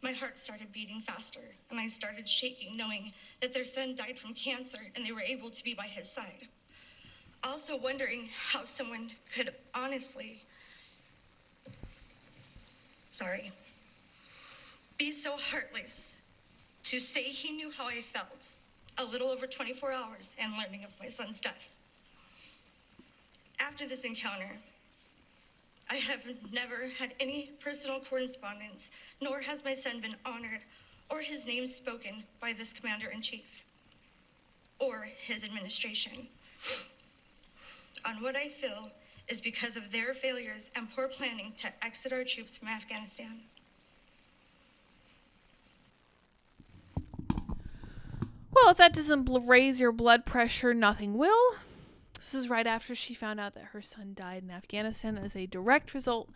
My heart started beating faster, and I started shaking, knowing that their son died from cancer and they were able to be by his side. Also wondering how someone could honestly, be so heartless to say he knew how I felt a little over 24 hours and learning of my son's death. After this encounter, I have never had any personal correspondence, nor has my son been honored or his name spoken by this commander-in-chief or his administration on what I feel is because of their failures and poor planning to exit our troops from Afghanistan. Well, if that doesn't raise your blood pressure, nothing will. This is right after she found out that her son died in Afghanistan as a direct result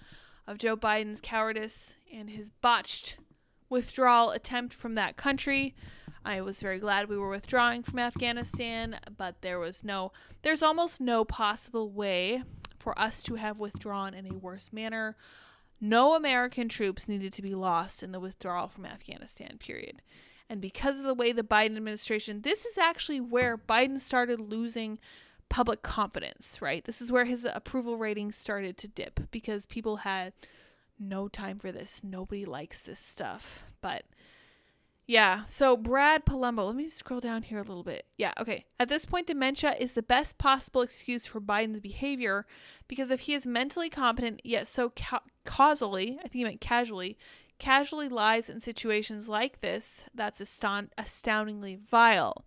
of Joe Biden's cowardice and his botched withdrawal attempt from that country. I was very glad we were withdrawing from Afghanistan, but there's almost no possible way for us to have withdrawn in a worse manner. No American troops needed to be lost in the withdrawal from Afghanistan, period. And because of the way the Biden administration, this is actually where Biden started losing public confidence, right? This is where his approval rating started to dip because people had no time for this. Nobody likes this stuff. But yeah, so Brad Palumbo, let me scroll down here a little bit. Yeah, okay. At this point, dementia is the best possible excuse for Biden's behavior because if he is mentally competent, yet so causally, I think he meant casually lies in situations like this, that's astoundingly vile.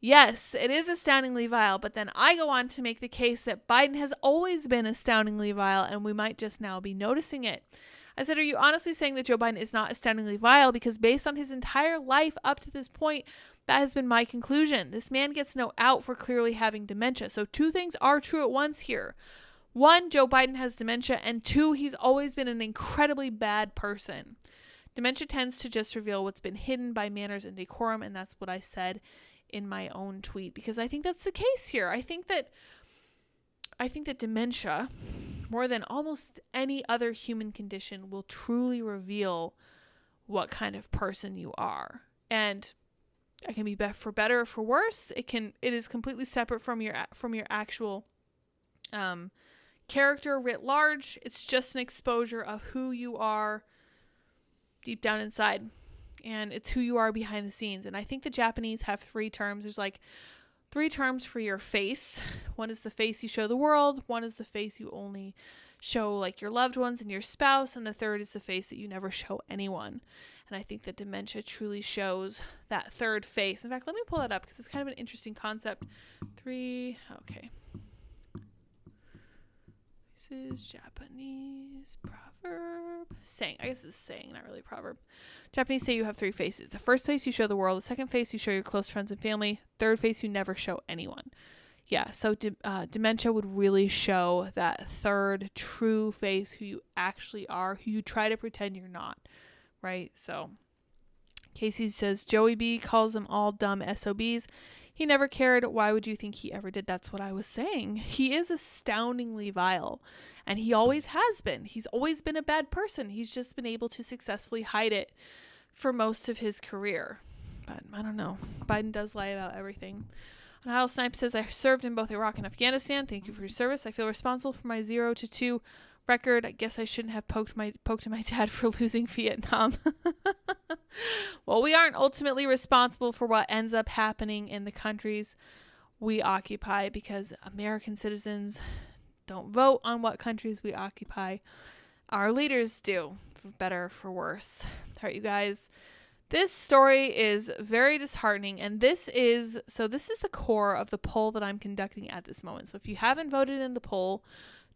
Yes, it is astoundingly vile, but then I go on to make the case that Biden has always been astoundingly vile, and we might just now be noticing it. I said, are you honestly saying that Joe Biden is not astoundingly vile? Because based on his entire life up to this point, that has been my conclusion. This man gets no out for clearly having dementia. So two things are true at once here. One, Joe Biden has dementia, and two, he's always been an incredibly bad person. Dementia tends to just reveal what's been hidden by manners and decorum, and that's what I said in my own tweet, because I think that's the case here. I think that dementia, more than almost any other human condition, will truly reveal what kind of person you are. And it can be for better or for worse. It is completely separate from your actual character writ large. It's just an exposure of who you are deep down inside. And it's who you are behind the scenes. And I think the Japanese have 3 terms. There's like 3 terms for your face. One is the face you show the world. One is the face you only show like your loved ones and your spouse. And the third is the face that you never show anyone. And I think that dementia truly shows that third face. In fact, let me pull that up because it's kind of an interesting concept. 3, okay. This is Japanese proverb. Saying. I guess it's saying, not really a proverb. Japanese say you have 3 faces. The first face you show the world. The second face you show your close friends and family. Third face you never show anyone. Yeah, so dementia would really show that third true face, who you actually are, who you try to pretend you're not, right? So Casey says, Joey B calls them all dumb SOBs. He never cared. Why would you think he ever did? That's what I was saying. He is astoundingly vile, and he always has been. He's always been a bad person. He's just been able to successfully hide it for most of his career. But I don't know. Biden does lie about everything. And Kyle Snipe says, I served in both Iraq and Afghanistan. Thank you for your service. I feel responsible for my 0-2 record. I guess I shouldn't have poked my dad for losing Vietnam. Well, we aren't ultimately responsible for what ends up happening in the countries we occupy, because American citizens don't vote on what countries we occupy. Our leaders do, for better or for worse. All right, you guys. This story is very disheartening, and this is the core of the poll that I'm conducting at this moment. So if you haven't voted in the poll,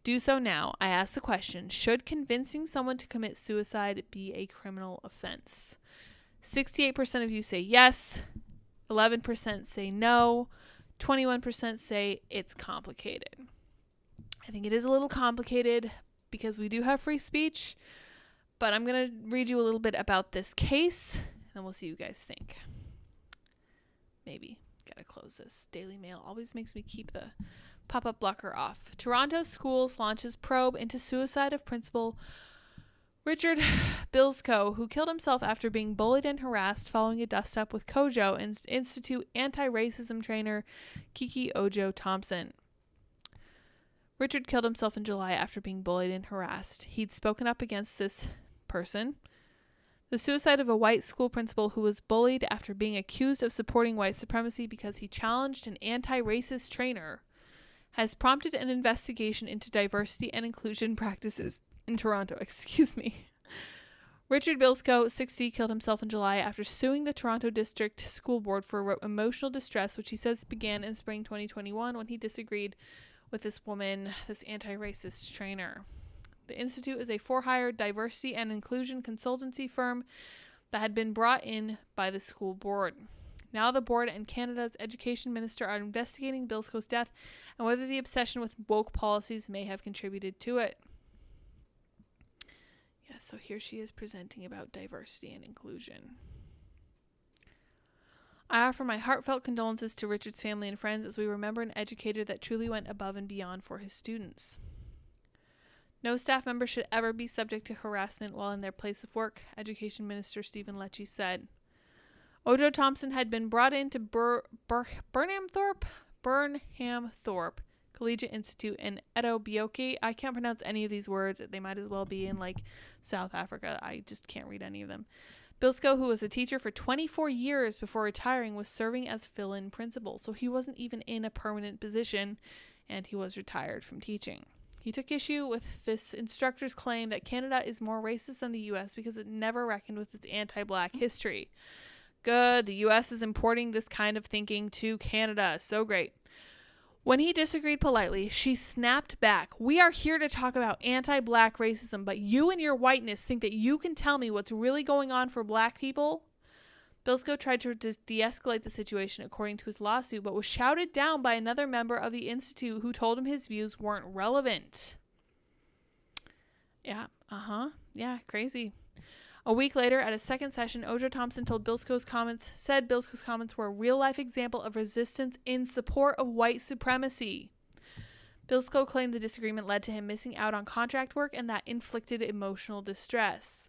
do so now. I asked the question, should convincing someone to commit suicide be a criminal offense? 68% of you say yes, 11% say no, 21% say it's complicated. I think it is a little complicated because we do have free speech, but I'm going to read you a little bit about this case. And we'll see what you guys think. Maybe. Gotta close this. Daily Mail always makes me keep the pop-up blocker off. Toronto Schools launches probe into suicide of principal Richard Bilsko, who killed himself after being bullied and harassed following a dust-up with Kojo Institute anti-racism trainer Kiki Ojo Thompson. Richard killed himself in July after being bullied and harassed. He'd spoken up against this person. The suicide of a white school principal who was bullied after being accused of supporting white supremacy because he challenged an anti-racist trainer has prompted an investigation into diversity and inclusion practices in Toronto. Richard Bilsko, 60, killed himself in July after suing the Toronto District School Board for emotional distress, which he says began in spring 2021 when he disagreed with this woman, this anti-racist trainer. The Institute is a for-hire diversity and inclusion consultancy firm that had been brought in by the school board. Now the board and Canada's education minister are investigating Bilsko's death and whether the obsession with woke policies may have contributed to it. Yeah, so here she is presenting about diversity and inclusion. I offer my heartfelt condolences to Richard's family and friends as we remember an educator that truly went above and beyond for his students. No staff member should ever be subject to harassment while in their place of work, Education Minister Stephen Lecce said. Ojo Thompson had been brought into Burnham Thorpe Collegiate Institute in Edo Bioki. I can't pronounce any of these words. They might as well be in South Africa. I just can't read any of them. Bilsko, who was a teacher for 24 years before retiring, was serving as fill-in principal, so he wasn't even in a permanent position, and he was retired from teaching. He took issue with this instructor's claim that Canada is more racist than the U.S. because it never reckoned with its anti-black history. Good, the U.S. is importing this kind of thinking to Canada. So great. When he disagreed politely, she snapped back. We are here to talk about anti-black racism, but you and your whiteness think that you can tell me what's really going on for black people? Bilsko tried to de-escalate the situation according to his lawsuit, but was shouted down by another member of the Institute who told him his views weren't relevant. Yeah, crazy. A week later, at a second session, Ojo Thompson said Bilsko's comments were a real-life example of resistance in support of white supremacy. Bilsko claimed the disagreement led to him missing out on contract work and that inflicted emotional distress.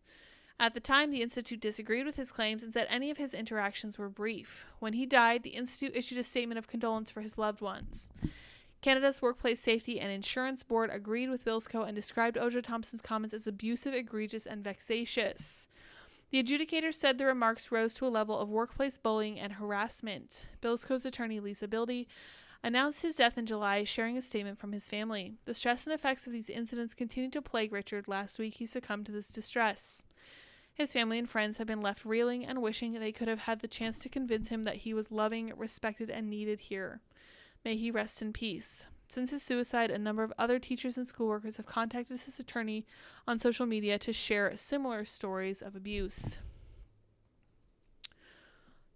At the time, the Institute disagreed with his claims and said any of his interactions were brief. When he died, the Institute issued a statement of condolence for his loved ones. Canada's Workplace Safety and Insurance Board agreed with Bilsko and described Ojo Thompson's comments as abusive, egregious, and vexatious. The adjudicator said the remarks rose to a level of workplace bullying and harassment. Bilsko's attorney, Lisa Bildy, announced his death in July, sharing a statement from his family. The stress and effects of these incidents continued to plague Richard. Last week, he succumbed to this distress. His family and friends have been left reeling and wishing they could have had the chance to convince him that he was loving, respected, and needed here. May he rest in peace. Since his suicide, a number of other teachers and school workers have contacted his attorney on social media to share similar stories of abuse.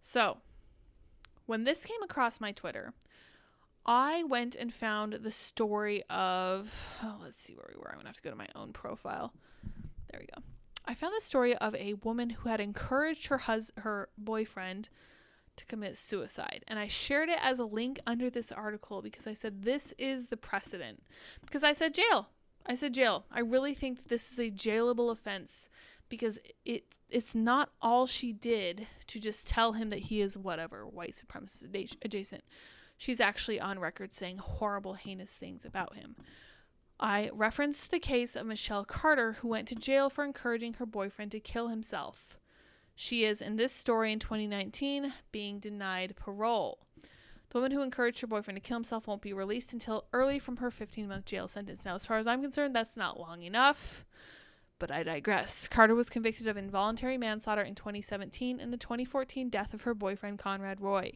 So, when this came across my Twitter, I went and found the story of, let's see where we were. I'm going to have to go to my own profile. There we go. I found the story of a woman who had encouraged her boyfriend to commit suicide. And I shared it as a link under this article because I said, this is the precedent. Because I said jail. I really think that this is a jailable offense because it's not all she did to just tell him that he is whatever, white supremacist adjacent. She's actually on record saying horrible, heinous things about him. I referenced the case of Michelle Carter, who went to jail for encouraging her boyfriend to kill himself. She is, in this story in 2019, being denied parole. The woman who encouraged her boyfriend to kill himself won't be released until early from her 15-month jail sentence. Now, as far as I'm concerned, that's not long enough, but I digress. Carter was convicted of involuntary manslaughter in 2017 in the 2014 death of her boyfriend, Conrad Roy.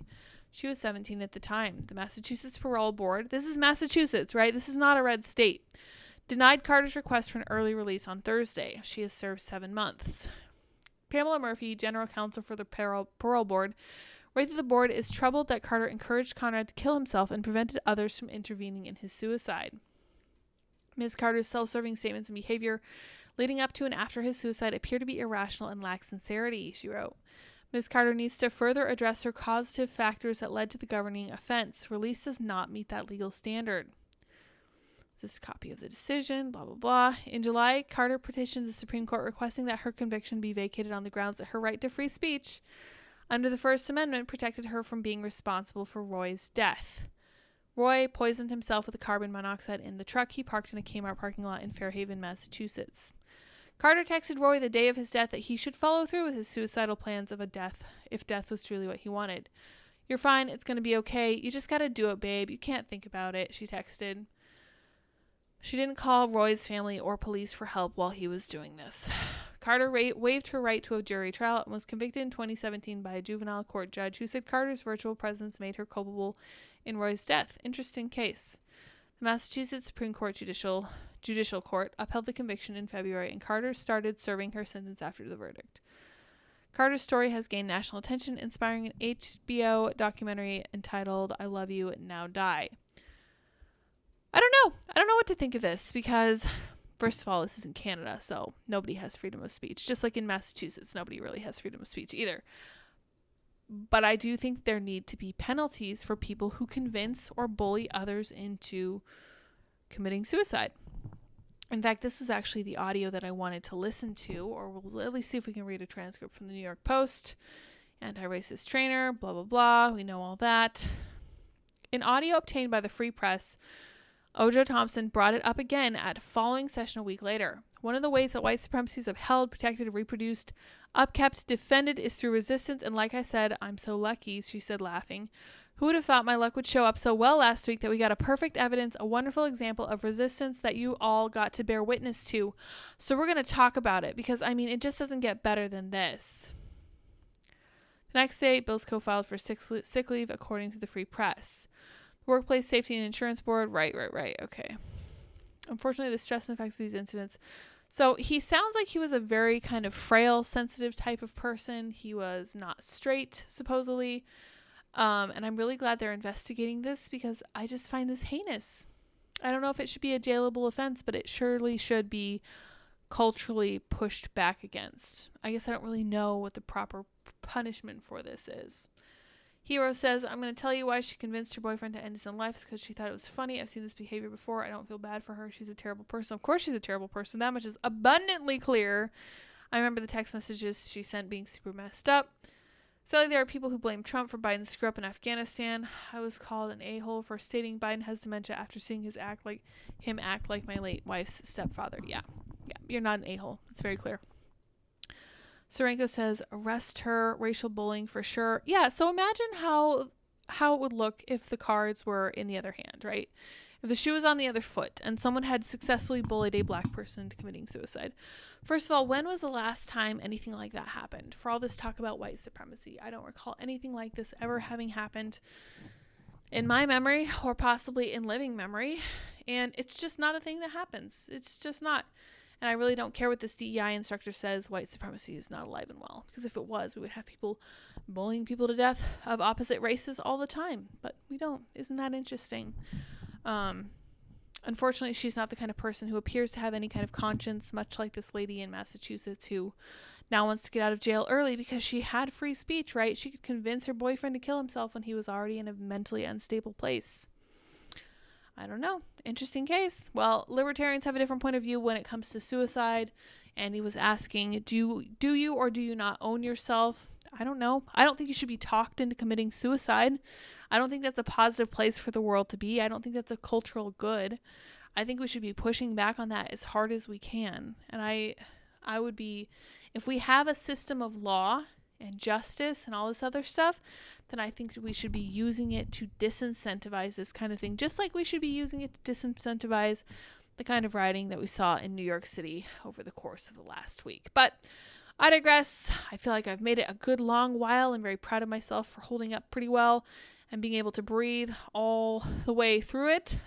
She was 17 at the time. The Massachusetts Parole Board, this is Massachusetts, right? This is not a red state, denied Carter's request for an early release on Thursday. She has served 7 months. Pamela Murphy, general counsel for the Parole Board, wrote that the board is troubled that Carter encouraged Conrad to kill himself and prevented others from intervening in his suicide. Ms. Carter's self-serving statements and behavior leading up to and after his suicide appear to be irrational and lack sincerity, she wrote. Ms. Carter needs to further address her causative factors that led to the governing offense. Release does not meet that legal standard. This is a copy of the decision, blah, blah, blah. In July, Carter petitioned the Supreme Court requesting that her conviction be vacated on the grounds that her right to free speech under the First Amendment protected her from being responsible for Roy's death. Roy poisoned himself with carbon monoxide in the truck he parked in a Kmart parking lot in Fairhaven, Massachusetts. Carter texted Roy the day of his death that he should follow through with his suicidal plans of a death, if death was truly what he wanted. You're fine, it's going to be okay, you just gotta do it, babe, you can't think about it, she texted. She didn't call Roy's family or police for help while he was doing this. Carter waived her right to a jury trial and was convicted in 2017 by a juvenile court judge who said Carter's virtual presence made her culpable in Roy's death. Interesting case. The Massachusetts Supreme Court Judicial Court upheld the conviction in February, and Carter started serving her sentence after the verdict. Carter's story has gained national attention, inspiring an HBO documentary entitled I Love You, Now Die. I don't know what to think of this because, first of all, this is in Canada, so nobody has freedom of speech. Just like in Massachusetts, nobody really has freedom of speech either. But I do think there need to be penalties for people who convince or bully others into committing suicide. In fact, this was actually the audio that I wanted to listen to, or we'll at least see if we can read a transcript from the New York Post. Anti-racist trainer, blah, blah, blah. We know all that. In audio obtained by the Free Press, Ojo Thompson brought it up again at following session a week later. One of the ways that white supremacies have held, protected, reproduced, upkept, defended is through resistance, and like I said, I'm so lucky, she said, laughing. Who would have thought my luck would show up so well last week that we got a perfect evidence, a wonderful example of resistance that you all got to bear witness to. So we're going to talk about it because, I mean, it just doesn't get better than this. The next day, Bills co-filed for sick leave, according to the Free Press. The Workplace Safety and Insurance Board, right, okay. Unfortunately, the stress and effects of these incidents. So he sounds like he was a very kind of frail, sensitive type of person. He was not straight, supposedly. And I'm really glad they're investigating this because I just find this heinous. I don't know if it should be a jailable offense, but it surely should be culturally pushed back against. I guess I don't really know what the proper punishment for this is. Hero says, I'm going to tell you why she convinced her boyfriend to end his own life. It's because she thought it was funny. I've seen this behavior before. I don't feel bad for her. She's a terrible person. Of course she's a terrible person. That much is abundantly clear. I remember the text messages she sent being super messed up. Sadly, there are people who blame Trump for Biden's screw up in Afghanistan. I was called an a-hole for stating Biden has dementia after seeing him act like my late wife's stepfather. Yeah, you're not an a-hole. It's very clear. Sorenko says, arrest her, racial bullying for sure. Yeah, so imagine how it would look if the cards were in the other hand, right? If the shoe was on the other foot and someone had successfully bullied a black person into committing suicide. First of all, when was the last time anything like that happened? For all this talk about white supremacy, I don't recall anything like this ever having happened. in my memory, or possibly in living memory. And it's just not a thing that happens. It's just not. And I really don't care what this DEI instructor says. White supremacy is not alive and well. Because if it was, we would have people bullying people to death of opposite races all the time. But we don't. Isn't that interesting? Unfortunately, she's not the kind of person who appears to have any kind of conscience, much like this lady in Massachusetts who now wants to get out of jail early because she had free speech, right? She could convince her boyfriend to kill himself when he was already in a mentally unstable place. I don't know. Interesting case. Well, libertarians have a different point of view when it comes to suicide. And he was asking, do you or do you not own yourself? I don't know. I don't think you should be talked into committing suicide. I don't think that's a positive place for the world to be. I don't think that's a cultural good. I think we should be pushing back on that as hard as we can. And I would be, if we have a system of law and justice and all this other stuff, then I think we should be using it to disincentivize this kind of thing, just like we should be using it to disincentivize the kind of rioting that we saw in New York City over the course of the last week. But I digress. I feel like I've made it a good long while. I'm very proud of myself for holding up pretty well and being able to breathe all the way through it.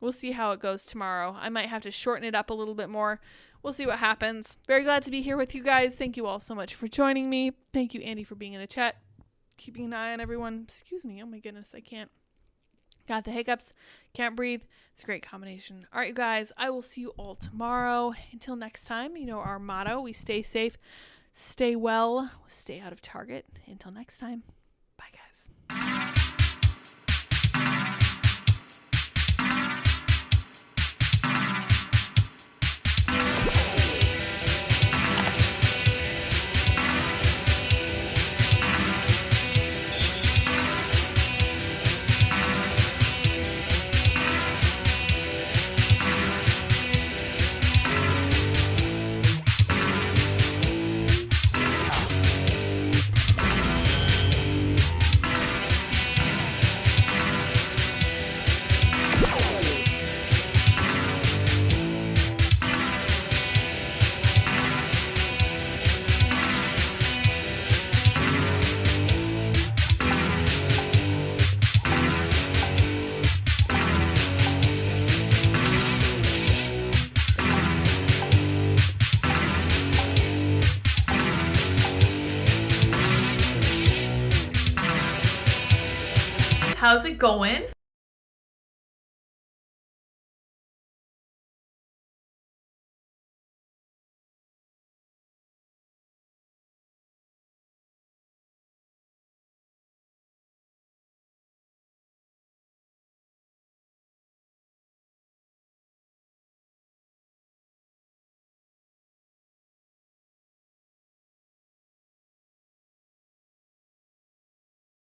We'll see how it goes tomorrow. I might have to shorten it up a little bit more. We'll see what happens. Very glad to be here with you guys. Thank you all so much for joining me. Thank you, Andy, for being in the chat. Keeping an eye on everyone. Excuse me. Oh my goodness. I can't. Got the hiccups. Can't breathe. It's a great combination. All right, you guys. I will see you all tomorrow. Until next time, you know our motto. We stay safe, stay well, stay out of Target. Until next time. Bye, guys. How's it going?